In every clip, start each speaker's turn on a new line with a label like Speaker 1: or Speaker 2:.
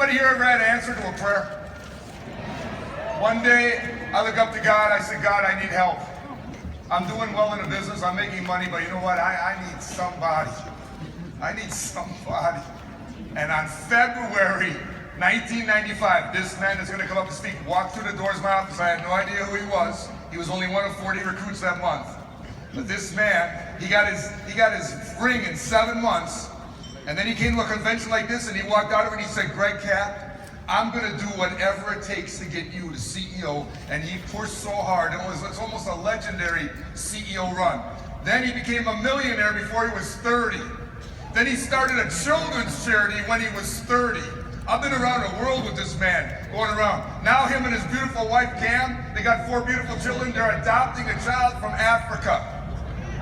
Speaker 1: Anybody here ever had an answer to a prayer? One day, I look up to God, I said, God, I need help. I'm doing well in the business, I'm making money, but you know what? I need somebody. I need somebody. And on February 1995, this man that's going to come up and speak walked through the doors of my office. I had no idea who he was. He was only one of 40 recruits that month. But this man, he got his ring in 7 months, and then he came to a convention like this, and he walked out of it and he said, Greg Cap, I'm going to do whatever it takes to get you to CEO. And he pushed so hard. It's almost a legendary CEO run. Then he became a millionaire before he was 30. Then he started a children's charity when he was 30. I've been around the world with this man, going around. Now him and his beautiful wife, Cam, they got 4 beautiful children. They're adopting a child from Africa.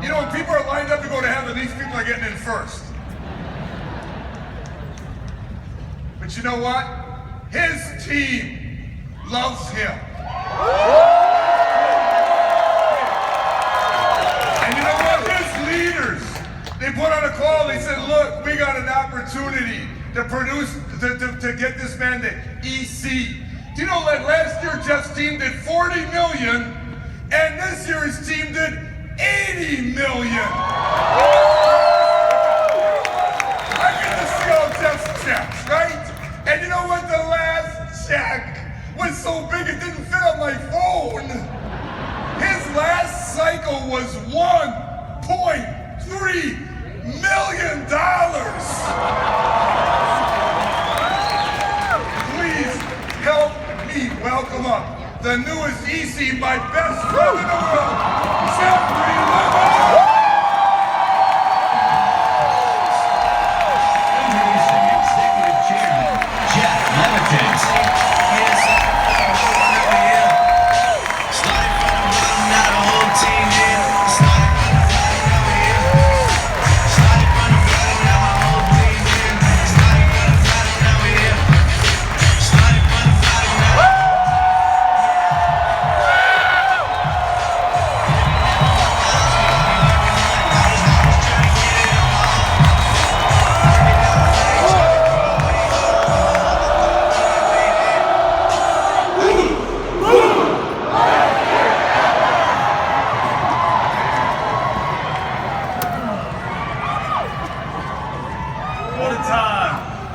Speaker 1: You know, when people are lined up to go to heaven, these people are getting in first. But you know what? His team loves him. And you know what? His leaders, they put on a call, they said, look, we got an opportunity to produce, to get this man to EC. Do you know that last year Jeff's team did 40 million, and this year his team did 80 million. I get to see all Jeff's checks, right? And you know what? The last check was so big it didn't fit on my phone. His last cycle was $1.3 million. Please help me welcome up the newest EC, my best friend in the world, Levitan.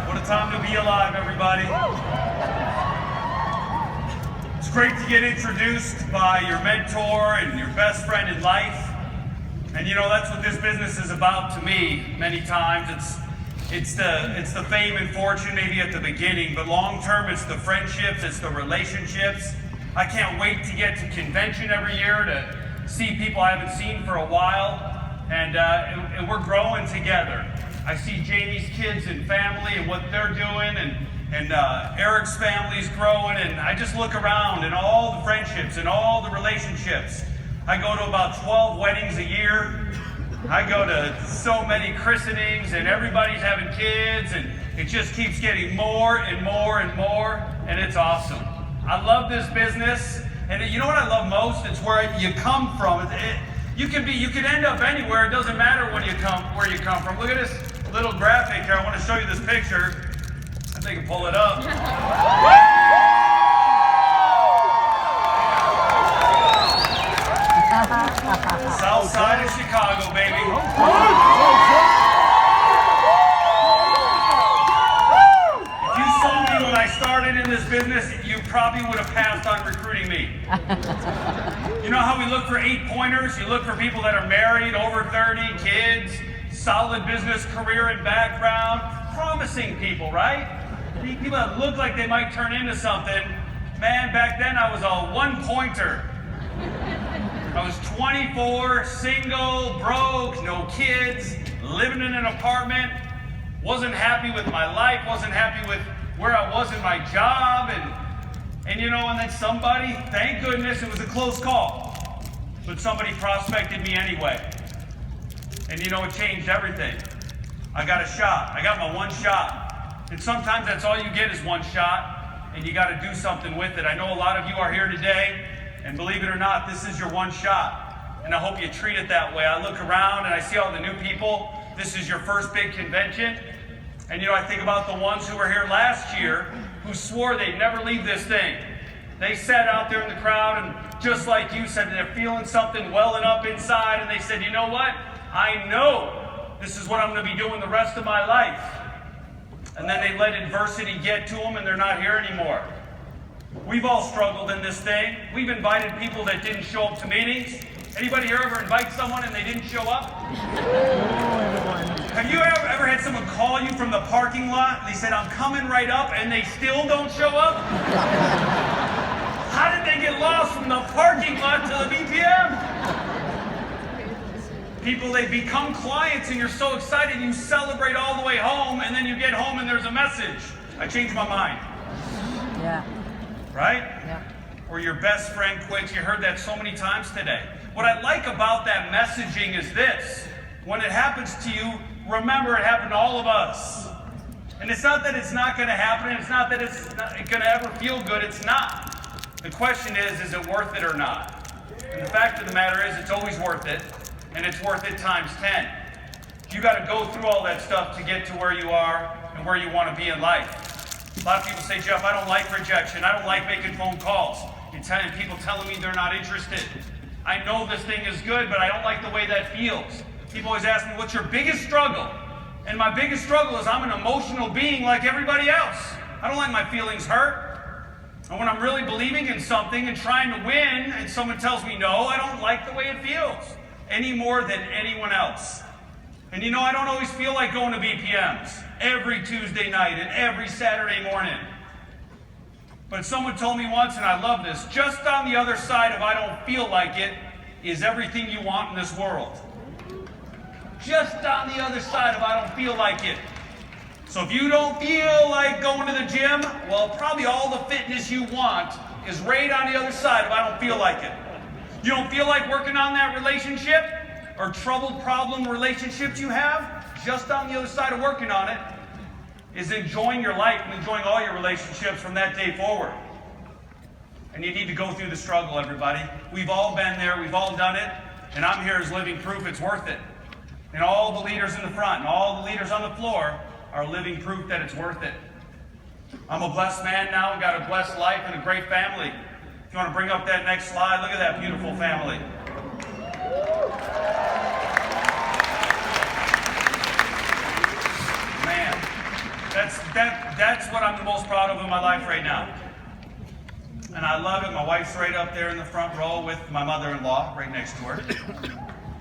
Speaker 2: What a time to be alive, everybody. It's great to get introduced by your mentor and your best friend in life. And you know, that's what this business is about to me many times. It's the fame and fortune maybe at the beginning, but long term it's the friendships, it's the relationships. I can't wait to get to convention every year to see people I haven't seen for a while, and we're growing together. I see Jamie's kids and family and what they're doing, and Eric's family's growing, and I just look around and all the friendships and all the relationships. I go to about 12 weddings a year. I go to so many christenings, and everybody's having kids, and it just keeps getting more and more and more, and it's awesome. I love this business, and you know what I love most? It's where you come from. You can end up anywhere. It doesn't matter where you come from. Look at this little graphic here. I want to show you this picture. I think I can pull it up. South side of Chicago, baby. If you saw me when I started in this business, you probably would have passed on recruiting me. You know how we look for 8-pointers? You look for people that are married, over 30, kids, solid business career and background, promising people, right? People that look like they might turn into something. Man, back then I was a 1-pointer. I was 24, single, broke, no kids, living in an apartment, wasn't happy with my life, wasn't happy with where I was in my job, and you know, and then somebody, thank goodness it was a close call, but somebody prospected me anyway. And you know, it changed everything. I got a shot. I got my one shot. And sometimes that's all you get is one shot, and you got to do something with it. I know a lot of you are here today, and believe it or not, this is your one shot. And I hope you treat it that way. I look around and I see all the new people. This is your first big convention. And you know, I think about the ones who were here last year who swore they'd never leave this thing. They sat out there in the crowd and just like you said, they're feeling something welling up inside, and they said, you know what? I know this is what I'm going to be doing the rest of my life. And then they let adversity get to them and they're not here anymore. We've all struggled in this thing. We've invited people that didn't show up to meetings. Anybody here ever invite someone and they didn't show up? Have you ever had someone call you from the parking lot? They said, I'm coming right up, and they still don't show up? How did they get lost from the parking lot to the BPM? People, they become clients and you're so excited you celebrate all the way home, and then you get home and there's a message. I changed my mind.
Speaker 3: Yeah.
Speaker 2: Right?
Speaker 3: Yeah.
Speaker 2: Or your best friend quits. You heard that so many times today. What I like about that messaging is this. When it happens to you, remember it happened to all of us. And it's not that it's not going to happen, and it's not that it's going to ever feel good. It's not. The question is it worth it or not? And the fact of the matter is, it's always worth it, and it's worth it times 10. You got to go through all that stuff to get to where you are and where you want to be in life. A lot of people say, Jeff, I don't like rejection. I don't like making phone calls. And people telling me they're not interested. I know this thing is good, but I don't like the way that feels. People always ask me, what's your biggest struggle? And my biggest struggle is I'm an emotional being like everybody else. I don't like my feelings hurt. And when I'm really believing in something and trying to win, and someone tells me no, I don't like the way it feels any more than anyone else. And you know, I don't always feel like going to BPMs every Tuesday night and every Saturday morning. But someone told me once, and I love this, just on the other side of I don't feel like it is everything you want in this world. Just on the other side of I don't feel like it. So if you don't feel like going to the gym, well, probably all the fitness you want is right on the other side of I don't feel like it. You don't feel like working on that relationship or troubled problem relationships you have, just on the other side of working on it is enjoying your life and enjoying all your relationships from that day forward. And you need to go through the struggle, everybody. We've all been there, we've all done it, and I'm here as living proof it's worth it. And all the leaders in the front and all the leaders on the floor are living proof that it's worth it. I'm a blessed man now, I've got a blessed life and a great family. If you want to bring up that next slide, look at that beautiful family. Man, that's what I'm the most proud of in my life right now. And I love it. My wife's right up there in the front row with my mother-in-law right next to her.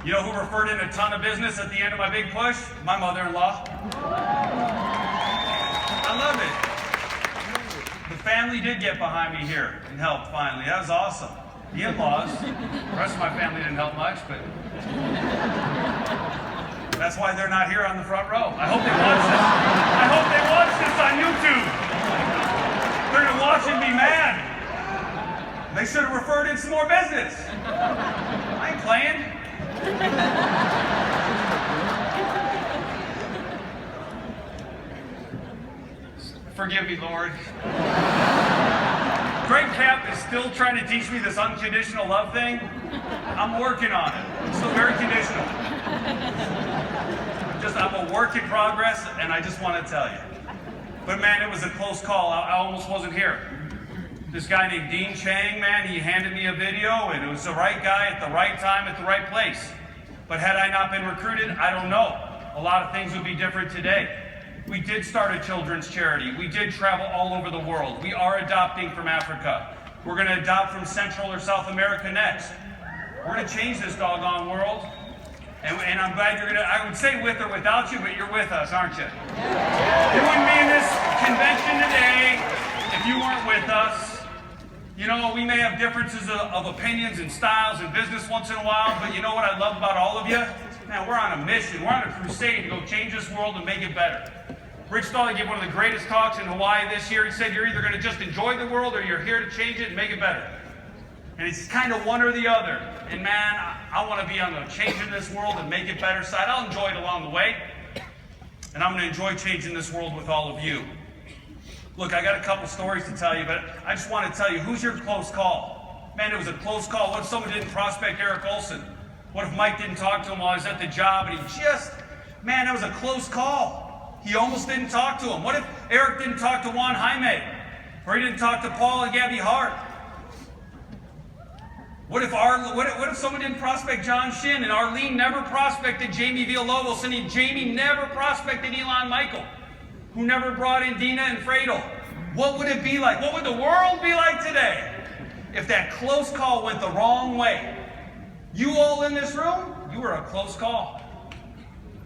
Speaker 2: You know who referred in a ton of business at the end of my big push? My mother-in-law. I love it. The family did get behind me here and help finally. That was awesome. The in-laws, the rest of my family didn't help much, but that's why they're not here on the front row. I hope they watch this. I hope they watch this on YouTube. They're going to watch and be mad. They should have referred in some more business. I ain't playing. Forgive me, Lord. Greg Cap is still trying to teach me this unconditional love thing. I'm working on it. It's still very conditional. I'm a work in progress, and I just want to tell you. But man, it was a close call. I almost wasn't here. This guy named Dean Chang, man, he handed me a video, and it was the right guy at the right time at the right place. But had I not been recruited, I don't know. A lot of things would be different today. We did start a children's charity. We did travel all over the world. We are adopting from Africa. We're going to adopt from Central or South America next. We're going to change this doggone world. And I'm glad you're going to, I would say with or without you, but you're with us, aren't you? You wouldn't be in this convention today if you weren't with us. You know, we may have differences of opinions and styles and business once in a while, but you know what I love about all of you? Man, we're on a mission. We're on a crusade to go change this world and make it better. Rich Stolley gave one of the greatest talks in Hawaii this year. He said, you're either going to just enjoy the world or you're here to change it and make it better. And it's kind of one or the other. And man, I want to be on the changing this world and make it better side. I'll enjoy it along the way. And I'm going to enjoy changing this world with all of you. Look, I got a couple stories to tell you, but I just want to tell you, who's your close call? Man, it was a close call. What if someone didn't prospect Eric Olson? What if Mike didn't talk to him while he was at the job and he just, man, that was a close call. He almost didn't talk to him. What if Eric didn't talk to Juan Jaime? Or he didn't talk to Paul and Gabby Hart? What if someone didn't prospect John Shin and Arlene never prospected Jamie Villalobos and Jamie never prospected Elon Michael, who never brought in Dina and Fredo? What would it be like? What would the world be like today if that close call went the wrong way? You all in this room, you were a close call.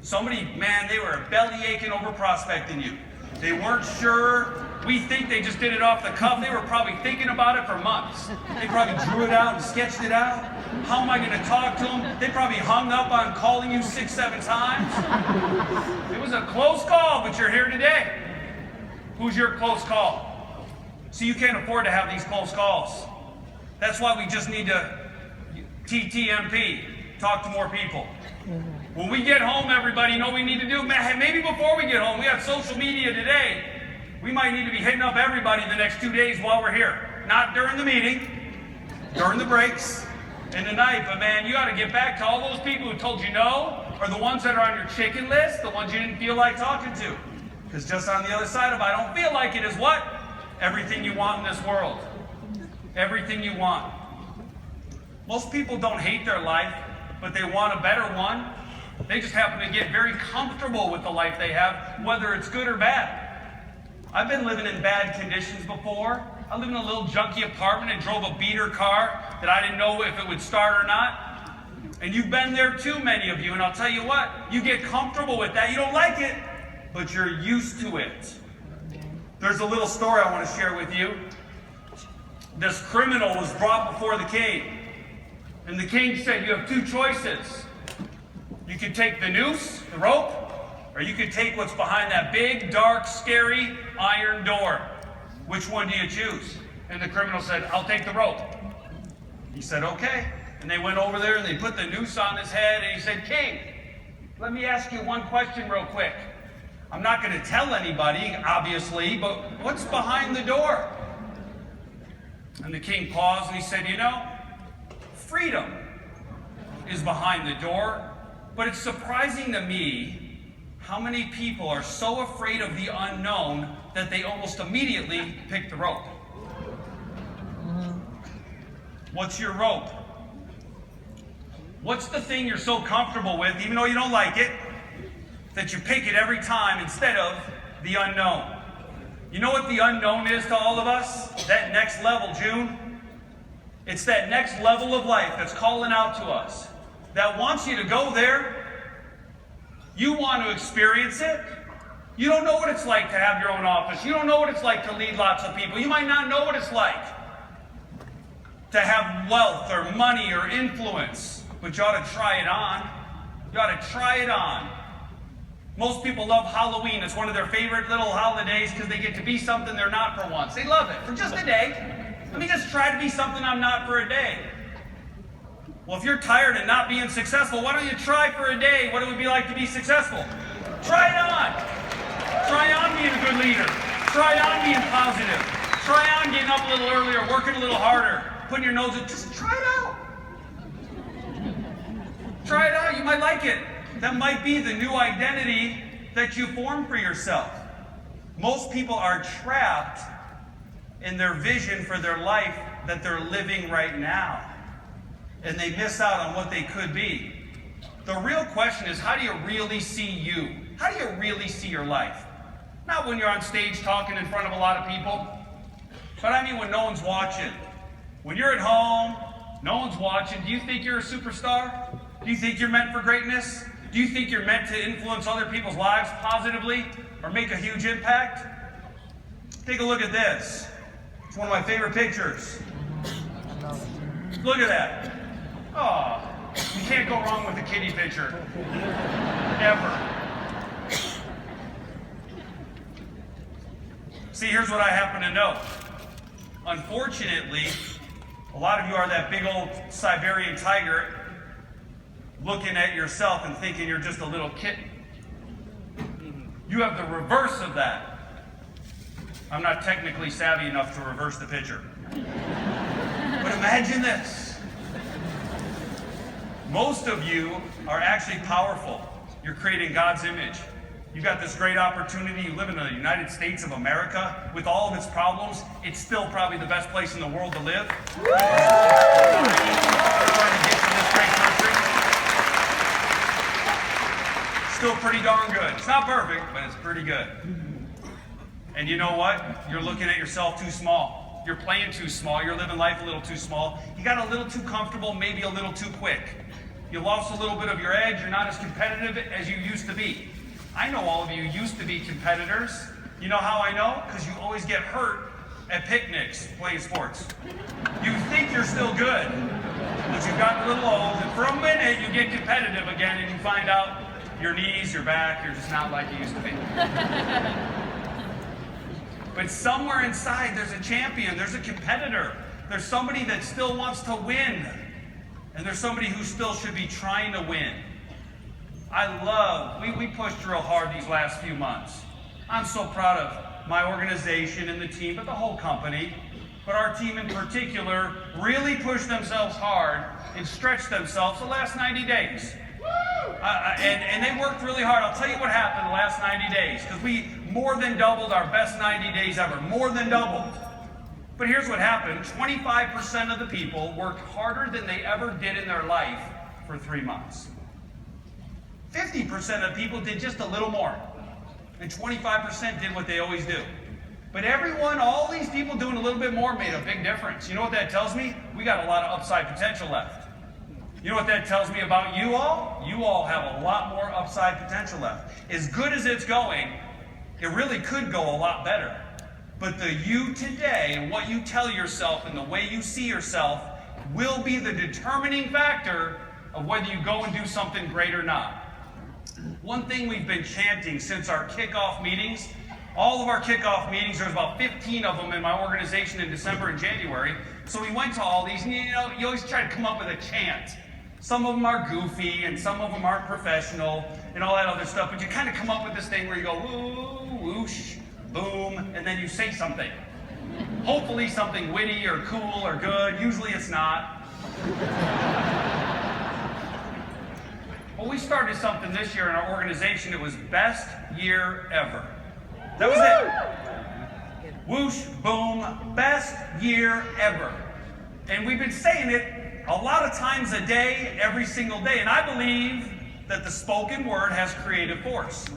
Speaker 2: Somebody, man, they were belly aching over prospecting you. They weren't sure. We think they just did it off the cuff. They were probably thinking about it for months. They probably drew it out and sketched it out. How am I going to talk to them? They probably hung up on calling you 6, 7 times. It was a close call, but you're here today. Who's your close call? So you can't afford to have these close calls. That's why we just need to TTMP, talk to more people. When we get home, everybody, you know what we need to do? Maybe before we get home, we have social media today. We might need to be hitting up everybody the next 2 days while we're here. Not during the meeting, during the breaks, and the night. But man, you got to get back to all those people who told you no, or the ones that are on your chicken list, the ones you didn't feel like talking to. Because just on the other side of I don't feel like it is what? Everything you want in this world. Everything you want. Most people don't hate their life, but they want a better one. They just happen to get very comfortable with the life they have, whether it's good or bad. I've been living in bad conditions before. I lived in a little junky apartment and drove a beater car that I didn't know if it would start or not. And you've been there too, many of you, and I'll tell you what, you get comfortable with that. You don't like it, but you're used to it. There's a little story I want to share with you. This criminal was brought before the king, and the king said, you have 2 choices. You can take the noose, the rope, or you could take what's behind that big, dark, scary iron door. Which one do you choose? And the criminal said, I'll take the rope. He said, okay. And they went over there and they put the noose on his head and he said, King, let me ask you one question real quick. I'm not going to tell anybody, obviously, but what's behind the door? And the king paused and he said, you know, freedom is behind the door, but it's surprising to me how many people are so afraid of the unknown that they almost immediately pick the rope. What's your rope? What's the thing you're so comfortable with, even though you don't like it, that you pick it every time instead of the unknown? You know what the unknown is to all of us? That next level, June. It's that next level of life that's calling out to us, that wants you to go there. You want to experience it. You don't know what it's like to have your own office. You don't know what it's like to lead lots of people. You might not know what it's like to have wealth or money or influence, but you ought to try it on. You ought to try it on. Most people love Halloween. It's one of their favorite little holidays because they get to be something they're not for once. They love it. For just a day. Let me just try to be something I'm not for a day. Well, if you're tired of not being successful, why don't you try for a day what it would be like to be successful? Try it on. Try on being a good leader. Try on being positive. Try on getting up a little earlier, working a little harder, putting your nose in. Just try it out. Try it out. You might like it. That might be the new identity that you form for yourself. Most people are trapped in their vision for their life that they're living right now. And they miss out on what they could be. The real question is, how do you really see you? How do you really see your life? Not when you're on stage talking in front of a lot of people, but I mean when no one's watching. When you're at home, no one's watching. Do you think you're a superstar? Do you think you're meant for greatness? Do you think you're meant to influence other people's lives positively or make a huge impact? Take a look at this. It's one of my favorite pictures. Look at that. Oh, you can't go wrong with a kitty picture. Ever. See, here's what I happen to know. Unfortunately, a lot of you are that big old Siberian tiger looking at yourself and thinking you're just a little kitten. You have the reverse of that. I'm not technically savvy enough to reverse the picture. But imagine this. Most of you are actually powerful. You're creating God's image. You got this great opportunity. You live in the United States of America with all of its problems. It's still probably the best place in the world to live. Trying to get to this great country. Still pretty darn good. It's not perfect, but it's pretty good. And you know what? You're looking at yourself too small. You're playing too small. You're living life a little too small. You got a little too comfortable, maybe a little too quick. You lost a little bit of your edge. You're not as competitive as you used to be. I know all of you used to be competitors. You know how I know? Because you always get hurt at picnics playing sports. You think you're still good, but you've gotten a little old, and for a minute you get competitive again and you find out your knees, your back, you're just not like you used to be. But somewhere inside there's a champion, there's a competitor, there's somebody that still wants to win, and there's somebody who still should be trying to win. We pushed real hard these last few months. I'm so proud of my organization and the team, but the whole company. But our team in particular really pushed themselves hard and stretched themselves the last 90 days. And they worked really hard. I'll tell you what happened the last 90 days, because we more than doubled our best 90 days ever. More than doubled. But here's what happened. 25% of the people worked harder than they ever did in their life for 3 months. 50% of people did just a little more. And 25% did what they always do. But everyone, all these people doing a little bit more made a big difference. You know what that tells me? We got a lot of upside potential left. You know what that tells me about you all? You all have a lot more upside potential left. As good as it's going, it really could go a lot better. But the you today and what you tell yourself and the way you see yourself will be the determining factor of whether you go and do something great or not. One thing we've been chanting since our kickoff meetings, all of our kickoff meetings, there's about 15 of them in my organization in December and January. So we went to all these, and you always try to come up with a chant. Some of them are goofy, and some of them aren't professional, and all that other stuff. But you kind of come up with this thing where you go, woo, whoosh, boom, and then you say something. Hopefully something witty or cool or good. Usually it's not. Well, we started something this year in our organization. It was best year ever. That was it. Whoosh, boom, best year ever. And we've been saying it a lot of times a day, every single day. And I believe that the spoken word has creative force.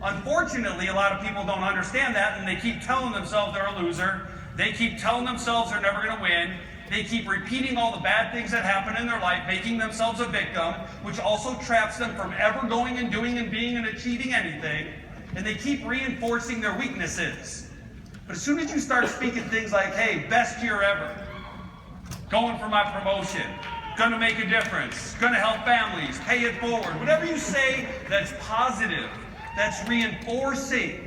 Speaker 2: Unfortunately, a lot of people don't understand that, and they keep telling themselves they're a loser. They keep telling themselves they're never going to win. They keep repeating all the bad things that happen in their life, making themselves a victim, which also traps them from ever going and doing and being and achieving anything. And they keep reinforcing their weaknesses. But as soon as you start speaking things like, hey, best year ever, going for my promotion, gonna make a difference, gonna help families, pay it forward, whatever you say that's positive, that's reinforcing,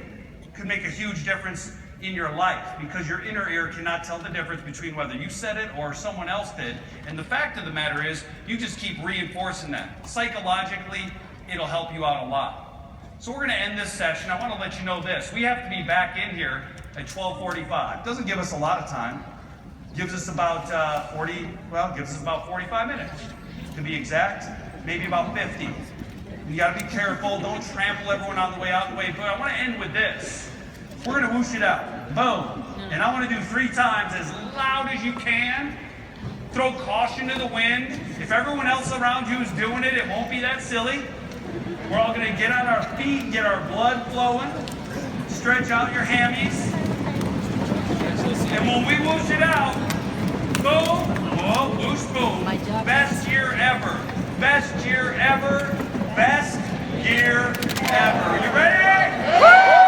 Speaker 2: could make a huge difference in your life, because your inner ear cannot tell the difference between whether you said it or someone else did. And the fact of the matter is, you just keep reinforcing that. Psychologically, it'll help you out a lot. So we're going to end this session. I want to let you know this. We have to be back in here at 12:45. Doesn't give us a lot of time. Gives us about 45 minutes. To be exact, maybe about 50. You got to be careful. Don't trample everyone on the way out the way. But I want to end with this. We're going to whoosh it out. Boom. And I want to do 3 times as loud as you can. Throw caution to the wind. If everyone else around you is doing it, it won't be that silly. We're all going to get on our feet, get our blood flowing. Stretch out your hammies. And when we whoosh it out, boom, whoa, whoosh, boom. Best year ever. Best year ever. Best year ever. You ready? Woo!